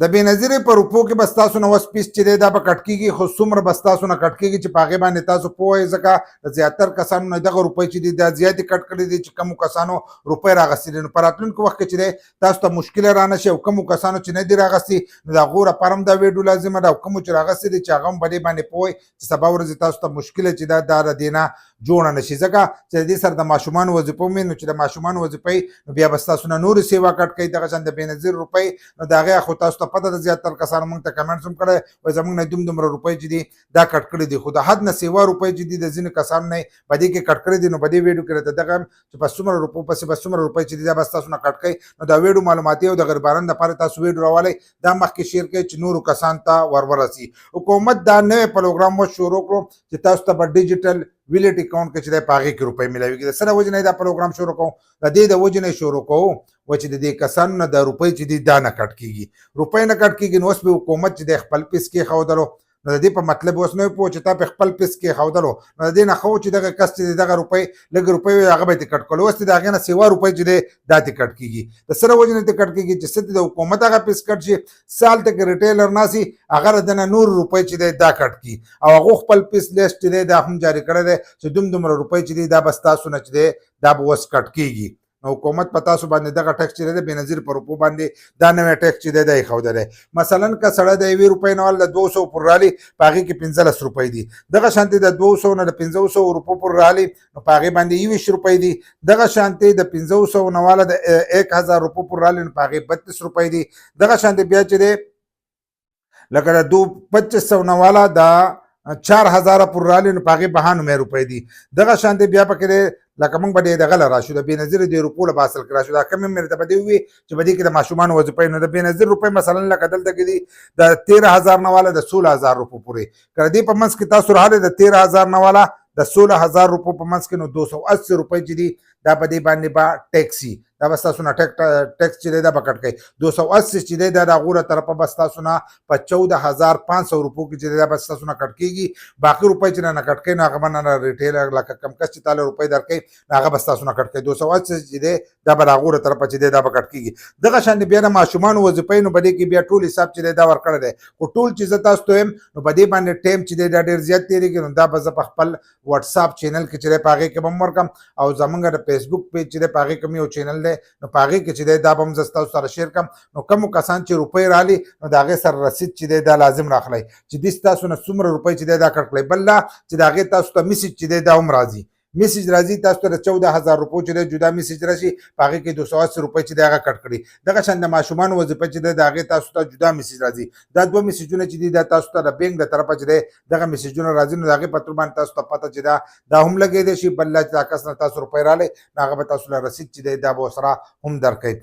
د بینظیر په روپو کې بس تاسو نه اوس پیس چې دی دا به کټ کېږي، خو څومره بس تاسو نه کټ کېږي چې په هغې باندې تاسو پوه یئ، ځکه د زیاتر کسانو نه دغه روپۍ چې دي دا زیاتې کټ کړي دي چې کومو کسانو روپۍ راغستې دي. نو په راتلونکي وخت کې چې دی تاسو ته مشکله رانه شي، او کومو کسانو چې نه دي راغستې نو د هغو لپاره هم دا ویډیو لازمه ده، او کومو چې راغستې دي چې هغه هم په دې باندې پوه وئ چې سبا ورځې تاسو ته مشکله چې دا د دې نه جوړه نه شي، ځکه چې د دې سره د ماشومانو وظیفه هم وي. نو چې د ماشومانو وظیفه نو بیا به ستاسو نه نورې سیوا کټ کوي. دغه شان د بینظیر روپۍ نو د هغې خو تاسو ته پته ده، زیاتر کسانو موږ ته کمنټس هم کړی وایي زموږ نه دومره روپۍ چې دي دا کټ کړي دي، خو د حد نه سیوا روپۍ چې دي د ځینو کسانو نه په دې کې کټ کړي دي. نو په دې ویډیو کې راته دغه چې په څومره روپو پسې به څومره روپۍ چې دي دا به ستاسو نه کټ کوي. نو دا ویډیو معلوماتي او د غریبانو لپاره تاسو ویډیو راولئ، دا مخکې شیر کړئ چې نورو کسانو ته ورورسي. حکومت دا نوی پروګرام شروع کړو چې تاسو ته به ډیجیټل والٹ اکاؤنٹ کې چې دی په هغې کې روپۍ میلاویږي. د څه د وجې نه دا پروګرام شروع کوو؟ د دې د وجې نه شروع کوو و چې د دې کسانو نه د روپۍ چې دي دا نه کټ کېږي، روپۍ نه کټ کېږي. نو اوس به حکومت چې دی خپل پیس کېښودلو، نو د دې په مطلب اوس نه پوه چې تا په خپل پیس کېښودلو، نو د دې نه ښه و چې دغه کس چې دی دغه روپۍ لږ روپۍ وي هغه به یې کټ کړلو. اوس د هغې نه سیوا روپۍ چې دی دا ترې کټ کېږي. د څه د وجې نه ترې کټ کېږي چې څه د حکومت هغه پیس کټ شي، سال ته کې ریټیلر ناسي هغه د نه نور روپۍ چې دی دا کټ کړي، او هغو خپل پیس لیست چې دی دا هم جاري کړی دی چې دومره روپۍ چې دي دا به ستاسو نه چې دی دا به اوس کټ کېږي. نو حکومت په تاسو باندې دغه ټیکس چې دی د بینظیر په روپو باندې دا نوی ټیکس چې دی دا ایښودلی. مثلا که سړی د 1 روپۍ نه ول د 200 پورې رالي په هغې کې 15 روپۍ دي، دغه شانتې د 200 نه د 500 روپو پورې رالي نو په هغې باندې 21 روپۍ دي، دغه شانتې د 500 نه واله د 1000 روپو پورې رالي نو په هغې 32 روپۍ دي، دغه شانتې بیا چې دی لکه د 2500 نه واله د 4000 پورې رالي نو په هغې 92 روپۍ دي، دغه شانتې بیا پکې دی لکه موږ به دې دغه له راشو د بینظیر د روپو له به حاصل کې راشو، دا کم مې درته به دې ووي چې په دې کې د ماشومانو وظیفه نو د بینظیر روپۍ مثلا لکه دلته کې دي د 13000 نه واله د 16000 روپو پورې، که د دې په منځ کې تاسو راغلی د 13000 نه واله د 16000 روپو په منځ کې نو 280 روپۍ چې دي دا په دې باندې به ټیکس وي، دا به ستاسو نه ټیکس چې دی دا به کټ کوي. 280 چې دی دا د هغو له طرفه به ستاسو نه په 14500 روپو کې چې دی دا به ستاسو نه کټ کېږي. باقي روپۍ چې نه کټ کوي نو هغه به نه ریټیلر لکه کم کس چې تاله روپۍ درکوي نو هغه به ستاسو نه کټ کوي. 280 چې دی دا به د هغو له طرفه چې دی دا به کټ کېږي. دغه شان بیا د ماشومانو وظیفې نو په دې کې بیا ټول حساب چې دی دا ورکړی دی، خو ټول چې زه تاسو ته وایم نو په دې باندې ټایم چې دی دا ډېر زیات تېرېږي. نو دا به زه په خپل وټساپ چینل کې چې دی په هغې کې به هم ورکړم، او زموږ د فیسبوک پیج چې دی په هغې کې هم یو چینل دی نو په هغې کې چې دی دا به هم زه ستاسو سره شیر کړم. نو کومو کسان چې روپۍ رالي نو د هغې سره رسید چې دی دا لازم راخلی چې دې ستاسو نه څومره روپۍ چې دی دا کټ کړئ. بل دا چې د هغې تاسو ته میسج چې دی دا هم راځي، میسج راځي تاسو ته د 14000 روپو چې دی جدا میسج راشي په هغې کې 280 روپۍ چې دی هغه کټ کړي. دغه شان د ماشومانو وظیفه چې دی د هغې تاسو ته جدا میسج راځي. دا 2 میسجونه چې دي دا تاسو ته د بینک د طرفه چې دی دغه میسجونه راځي، نو د هغې په تر باندې تاسو ته پته چې دا هم لګېدی شي. بل چې دا کس نه تاسو روپۍ رالی نو هغه به تاسو له رسید چې دی دا به ورسره هم درکوي.